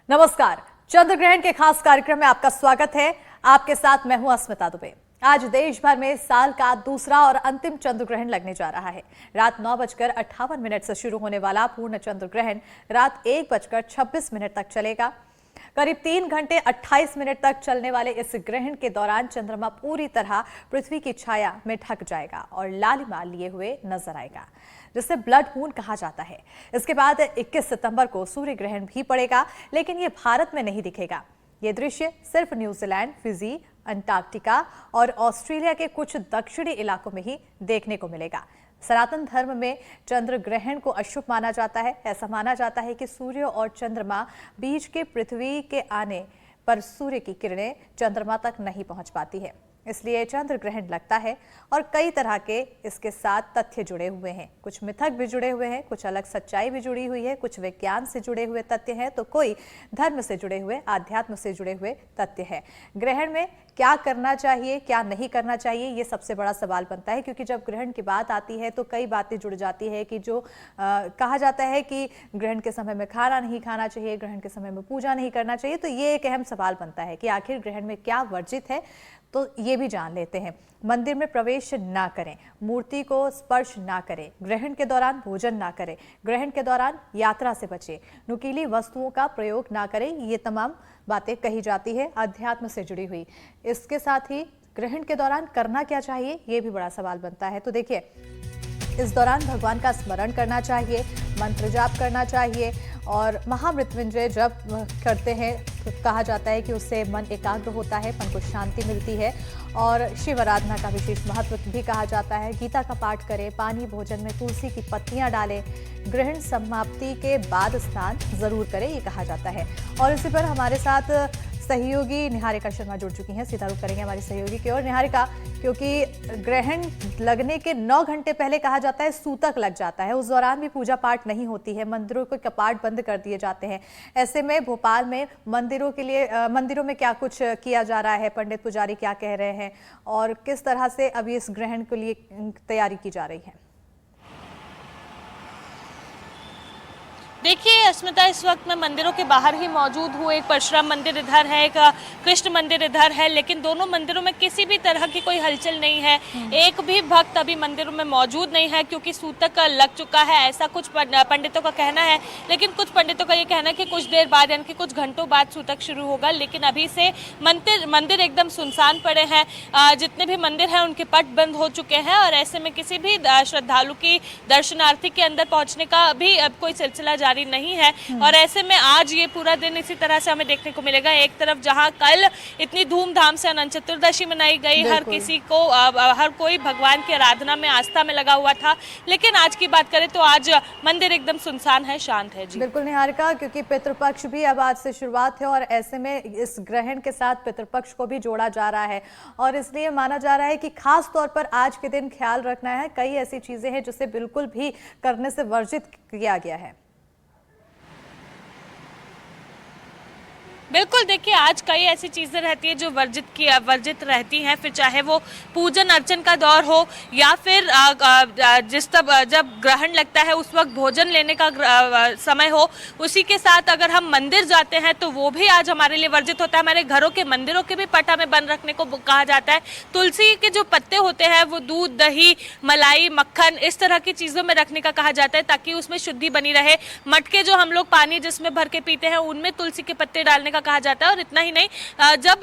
नमस्कार। चंद्र ग्रहण के खास कार्यक्रम में आपका स्वागत है। आपके साथ मैं हूं अस्मिता दुबे। आज देश भर में साल का दूसरा और अंतिम चंद्र ग्रहण लगने जा रहा है। रात 9:58 से शुरू होने वाला पूर्ण चंद्र ग्रहण रात 1:26 तक चलेगा। करीब 3 घंटे 28 मिनट तक चलने वाले इस ग्रहण के दौरान चंद्रमा पूरी तरह पृथ्वी की छाया में ढक जाएगा और लालिमा लिए हुए नजर आएगा, जिसे ब्लड मून कहा जाता है। इसके बाद 21 सितंबर को सूर्य ग्रहण भी पड़ेगा, लेकिन ये भारत में नहीं दिखेगा। ये दृश्य सिर्फ न्यूजीलैंड, फिजी, अंटार्कटिका और ऑस्ट्रेलिया के कुछ दक्षिणी इलाकों में ही देखने को मिलेगा। सनातन धर्म में चंद्र ग्रहण को अशुभ माना जाता है। ऐसा माना जाता है कि सूर्य और चंद्रमा बीच के पृथ्वी के आने पर सूर्य की किरणें चंद्रमा तक नहीं पहुंच पाती है, इसलिए चंद्र ग्रहण लगता है। और कई तरह के इसके साथ तथ्य जुड़े हुए हैं। कुछ मिथक भी जुड़े हुए हैं, कुछ अलग सच्चाई भी जुड़ी हुई है, कुछ विज्ञान से जुड़े हुए तथ्य हैं, तो कोई धर्म से जुड़े हुए, आध्यात्म से जुड़े हुए तथ्य है। ग्रहण में क्या करना चाहिए, क्या नहीं करना चाहिए, ये सबसे बड़ा सवाल बनता है, क्योंकि जब ग्रहण की बात आती है तो कई बातें जुड़ जाती है कि जो कहा जाता है कि ग्रहण के समय में खाना नहीं खाना चाहिए, ग्रहण के समय में पूजा नहीं करना चाहिए। तो ये एक अहम सवाल बनता है कि आखिर ग्रहण में क्या वर्जित है, तो ये भी जान लेते हैं। मंदिर में प्रवेश ना करें, मूर्ति को स्पर्श ना करें, ग्रहण के दौरान भोजन ना करें, ग्रहण के दौरान यात्रा से बचें, नुकीली वस्तुओं का प्रयोग ना करें। ये तमाम बातें कही जाती है अध्यात्म से जुड़ी हुई। इसके साथ ही ग्रहण के दौरान करना क्या चाहिए, ये भी बड़ा सवाल बनता है। तो देखिए, इस दौरान भगवान का स्मरण करना चाहिए, मंत्र जाप करना चाहिए और महामृत्युंजय जप करते हैं तो कहा जाता है कि उससे मन एकाग्र होता है, मन को शांति मिलती है और शिव आराधना का विशेष महत्व भी कहा जाता है। गीता का पाठ करें, पानी भोजन में तुलसी की पत्तियां डालें, ग्रहण समाप्ति के बाद स्नान जरूर करें, ये कहा जाता है। और इसी पर हमारे साथ सहयोगी निहारिका शर्मा जुड़ चुकी हैं। सीधा रुख करेंगे हमारी सहयोगी की ओर। निहारिका, क्योंकि ग्रहण लगने के 9 घंटे पहले कहा जाता है सूतक लग जाता है, उस दौरान भी पूजा पाठ नहीं होती है, मंदिरों के कपाट बंद कर दिए जाते हैं। ऐसे में भोपाल में मंदिरों में क्या कुछ किया जा रहा है, पंडित पुजारी क्या कह रहे हैं और किस तरह से अभी इस ग्रहण के लिए तैयारी की जा रही है? देखिए अस्मिता, इस वक्त मैं मंदिरों के बाहर ही मौजूद हूँ। एक परशुराम मंदिर इधर है, एक कृष्ण मंदिर इधर है, लेकिन दोनों मंदिरों में किसी भी तरह की कोई हलचल नहीं है। एक भी भक्त अभी मंदिरों में मौजूद नहीं है, क्योंकि सूतक लग चुका है, ऐसा कुछ पंडितों का कहना है। लेकिन कुछ पंडितों का ये कहना है कि कुछ देर बाद, यानी कि कुछ घंटों बाद सूतक शुरू होगा। लेकिन अभी से मंदिर एकदम सुनसान पड़े हैं। जितने भी मंदिर हैं उनके पट बंद हो चुके हैं और ऐसे में किसी भी श्रद्धालु की, दर्शनार्थी के अंदर पहुँचने का अभी अब कोई सिलसिला जारी नहीं है। और ऐसे में आज ये पूरा दिन इसी तरह से हमें देखने को मिलेगा। एक तरफ जहां कल इतनी धूमधाम से अनंत चतुर्दशी मनाई गई, हर कोई भगवान की आराधना में, आस्था में लगा हुआ था, लेकिन आज की बात करें तो आज मंदिर एकदम सुनसान है, शांत है। जी बिल्कुल निहारिका, क्योंकि पितृपक्ष भी अब आज से शुरुआत है और ऐसे में इस ग्रहण के साथ पितृपक्ष को भी जोड़ा जा रहा है और इसलिए माना जा रहा है कि खास तौर पर आज के दिन ख्याल रखना है। कई ऐसी चीजें हैं जिसे बिल्कुल भी करने से वर्जित किया गया है। बिल्कुल, देखिए आज कई ऐसी चीज़ें रहती है जो वर्जित रहती हैं, फिर चाहे वो पूजन अर्चन का दौर हो या फिर जब ग्रहण लगता है उस वक्त भोजन लेने का समय हो। उसी के साथ अगर हम मंदिर जाते हैं तो वो भी आज हमारे लिए वर्जित होता है। हमारे घरों के, मंदिरों के भी पट हमें बंद रखने को कहा जाता है। तुलसी के जो पत्ते होते हैं वो दूध, दही, मलाई, मक्खन इस तरह की चीज़ों में रखने का कहा जाता है, ताकि उसमें शुद्धि बनी रहे। मटके जो हम लोग पानी जिसमें भर के पीते हैं उनमें तुलसी के पत्ते डालने कहा जाता है। और इतना ही नहीं, जब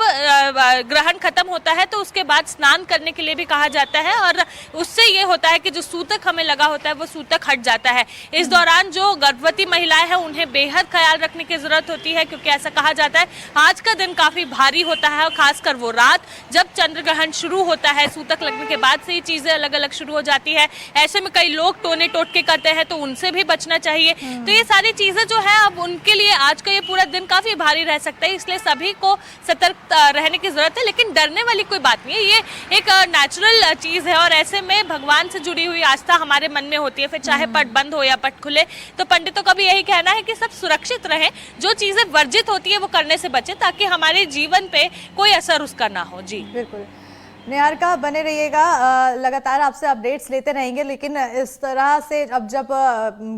ग्रहण खत्म होता है तो उसके बाद स्नान करने के लिए भी कहा जाता है और उससे ये होता है कि जो सूतक हमें लगा होता है वो सूतक हट जाता है। इस दौरान जो गर्भवती महिलाएं हैं उन्हें बेहद ख्याल रखने की जरूरत होती है, क्योंकि ऐसा कहा जाता है आज का दिन काफी भारी होता है, खासकर वो रात जब चंद्र ग्रहण शुरू होता है। सूतक लगने के बाद से ही चीजें अलग अलग शुरू हो जाती है। ऐसे में कई लोग टोने टोटके करते हैं तो उनसे भी बचना चाहिए। तो ये सारी चीजें जो है अब उनके लिए आज का ये पूरा दिन काफी भारी रह सकता है, इसलिए सभी को सतर्क रहने की जरूरत है। लेकिन डरने वाली कोई बात नहीं है, ये एक नेचुरल चीज है और ऐसे में भगवान से जुड़ी हुई आस्था हमारे मन में होती है, फिर चाहे पट बंद हो या पट खुले। तो पंडितों का भी यही कहना है कि सब सुरक्षित रहे, जो चीजें वर्जित होती है वो करने से बचे, ताकि हमारे जीवन पे कोई असर उसका ना हो। जी बिल्कुल। निहारिका बने रहिएगा, लगातार आपसे अपडेट्स लेते रहेंगे। लेकिन इस तरह से अब जब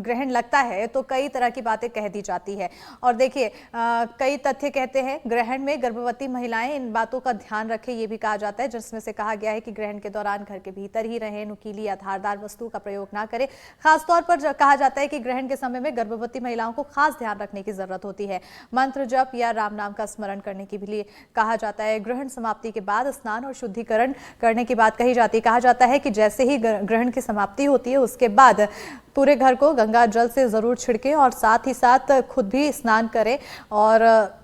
ग्रहण लगता है तो कई तरह की बातें कह दी जाती है। और देखिए, कई तथ्य कहते हैं ग्रहण में गर्भवती महिलाएं इन बातों का ध्यान रखें, ये भी कहा जाता है, जिसमें से कहा गया है कि ग्रहण के दौरान घर के भीतर ही रहें, नुकीली या धारदार वस्तु का प्रयोग ना करें। खासतौर पर कहा जाता है कि ग्रहण के समय में गर्भवती महिलाओं को खास ध्यान रखने की जरूरत होती है। मंत्र जप या राम नाम का स्मरण करने के लिए कहा जाता है। ग्रहण समाप्ति के बाद स्नान और शुद्धिकरण करने की बात कही जाती है। कहा जाता है कि जैसे ही ग्रहण की समाप्ति होती है उसके बाद पूरे घर को गंगा जल से जरूर छिड़कें और साथ ही साथ खुद भी स्नान करें। और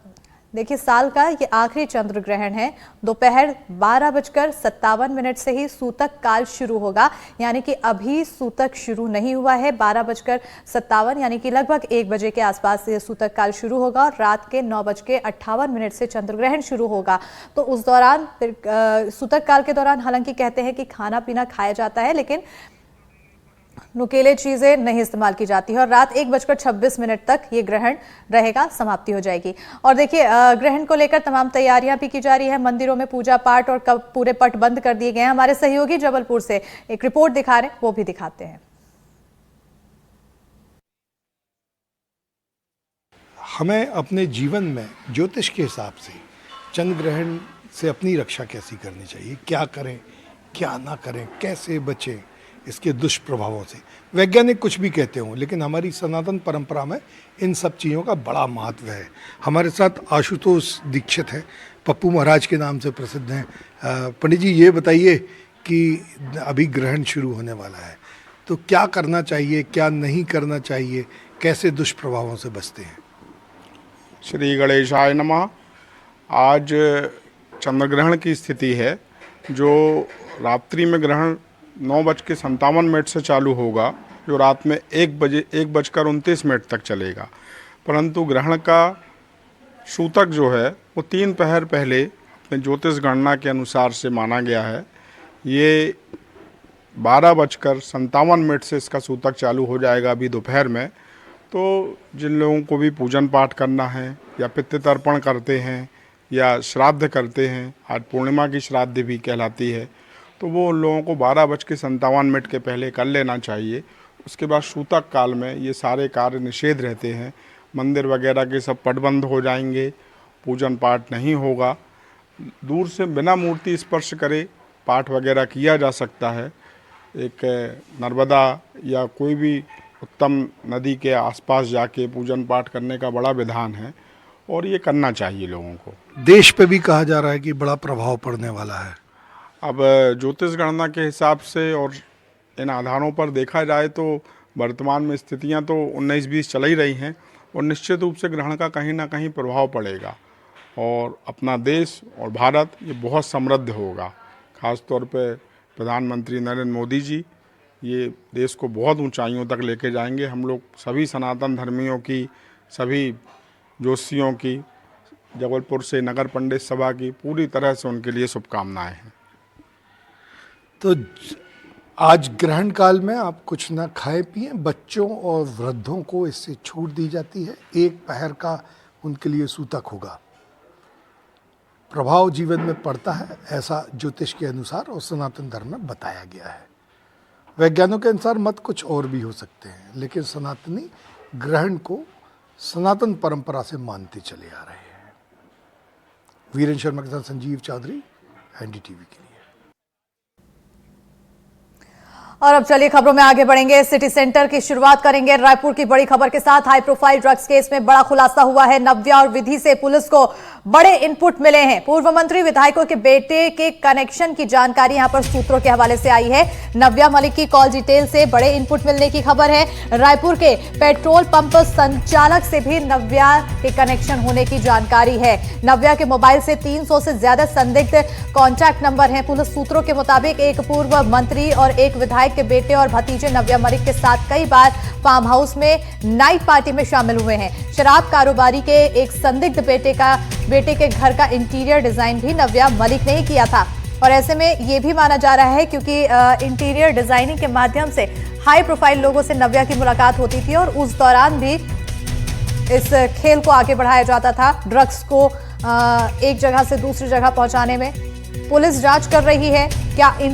देखिए, साल का ये आखिरी चंद्र ग्रहण है। दोपहर 12:57 से ही सूतक काल शुरू होगा, यानी कि अभी सूतक शुरू नहीं हुआ है। 12:57 यानी कि लगभग 1 बजे के आसपास ये सूतक काल शुरू होगा और रात के 9:58 से चंद्र ग्रहण शुरू होगा। तो उस दौरान फिर सूतक काल के दौरान हालांकि कहते हैं कि खाना पीना खाया जाता है, लेकिन नुकीले चीजें नहीं इस्तेमाल की जाती है। और रात 1:26 तक ये ग्रहण रहेगा, समाप्ति हो जाएगी। और देखिए, ग्रहण को लेकर तमाम तैयारियां भी की जा रही है। मंदिरों में पूजा पाठ और कब पूरे पट बंद कर दिए गए हैं। हमारे सहयोगी जबलपुर से एक रिपोर्ट दिखा रहे हैं, वो भी दिखाते हैं। हमें अपने जीवन में ज्योतिष के हिसाब से चंद्र ग्रहण से अपनी रक्षा कैसी करनी चाहिए, क्या करें क्या ना करें, कैसे बचें इसके दुष्प्रभावों से। वैज्ञानिक कुछ भी कहते हों, लेकिन हमारी सनातन परंपरा में इन सब चीज़ों का बड़ा महत्व है। हमारे साथ आशुतोष दीक्षित हैं, पप्पू महाराज के नाम से प्रसिद्ध हैं। पंडित जी, ये बताइए कि अभी ग्रहण शुरू होने वाला है, तो क्या करना चाहिए, क्या नहीं करना चाहिए, कैसे दुष्प्रभावों से बचते हैं? श्री गणेशाय नमः। आज चंद्र ग्रहण की स्थिति है, जो रात्रि में ग्रहण 9:57 से चालू होगा, जो रात में 1:29 तक चलेगा। परंतु ग्रहण का सूतक जो है वो 3 पहर पहले अपने ज्योतिष गणना के अनुसार से माना गया है। ये 12:57 से इसका सूतक चालू हो जाएगा अभी दोपहर में। तो जिन लोगों को भी पूजन पाठ करना है या पितृ तर्पण करते हैं या श्राद्ध करते हैं, आज पूर्णिमा की श्राद्ध भी कहलाती है, तो वो उन लोगों को 12:57 के पहले कर लेना चाहिए। उसके बाद सूतक काल में ये सारे कार्य निषेध रहते हैं। मंदिर वगैरह के सब पट बंद हो जाएंगे, पूजन पाठ नहीं होगा। दूर से बिना मूर्ति स्पर्श करे पाठ वगैरह किया जा सकता है। एक नर्मदा या कोई भी उत्तम नदी के आसपास जाके पूजन पाठ करने का बड़ा विधान है और ये करना चाहिए लोगों को। देश पे भी कहा जा रहा है कि बड़ा प्रभाव पड़ने वाला है। अब ज्योतिष गणना के हिसाब से और इन आधारों पर देखा जाए तो वर्तमान में स्थितियां तो 19-20 चल ही रही हैं और निश्चित रूप से ग्रहण का कहीं ना कहीं प्रभाव पड़ेगा और अपना देश और भारत ये बहुत समृद्ध होगा। खासतौर पे प्रधानमंत्री नरेंद्र मोदी जी ये देश को बहुत ऊंचाइयों तक लेके जाएंगे। हम लोग सभी सनातन धर्मियों की, सभी ज्योतिषियों की, जबलपुर से नगर पंडित सभा की पूरी तरह से उनके लिए शुभकामनाएं हैं। तो आज ग्रहण काल में आप कुछ ना खाएं पिएं। बच्चों और वृद्धों को इससे छूट दी जाती है। 1 पहर का उनके लिए सूतक होगा। प्रभाव जीवन में पड़ता है, ऐसा ज्योतिष के अनुसार और सनातन धर्म में बताया गया है। वैज्ञानिकों के अनुसार मत कुछ और भी हो सकते हैं, लेकिन सनातनी ग्रहण को सनातन परंपरा से मानते चले आ रहे हैं। वीरेंद्र शर्मा के साथ संजीव चौधरी, एनडीटीवी के लिए। और अब चलिए खबरों में आगे बढ़ेंगे। सिटी सेंटर की शुरुआत करेंगे रायपुर की बड़ी खबर के साथ। हाई प्रोफाइल ड्रग्स केस में बड़ा खुलासा हुआ है। नव्या और विधि से पुलिस को बड़े इनपुट मिले हैं। पूर्व मंत्री विधायकों के बेटे के कनेक्शन की जानकारी यहां पर सूत्रों के हवाले से आई है। नव्या मलिक की कॉल डिटेल से बड़े इनपुट मिलने की खबर है। रायपुर के पेट्रोल पंप संचालक से भी नव्या के कनेक्शन होने की जानकारी है। नव्या के मोबाइल से 300 से ज्यादा संदिग्ध कॉन्टैक्ट नंबर हैं। पुलिस सूत्रों के मुताबिक एक पूर्व मंत्री और एक विधायक के बेटे और भतीजे नव्या मलिक के साथ कई बार फार्म हाउस में नाइट पार्टी में शामिल हुए हैं। शराब कारोबारी के एक संदिग्ध बेटे के घर का इंटीरियर डिजाइन भी नव्या मलिक ने ही किया था। और ऐसे में यह भी माना जा रहा है क्योंकि इंटीरियर डिजाइनिंग के माध्यम से हाई प्रोफाइल लोगों से नव्या की मुलाकात होती थी और उस दौरान भी इस खेल को आगे बढ़ाया जाता था, ड्रग्स को एक जगह से दूसरी जगह पहुंचाने में। पुलिस जांच कर रही है क्या इन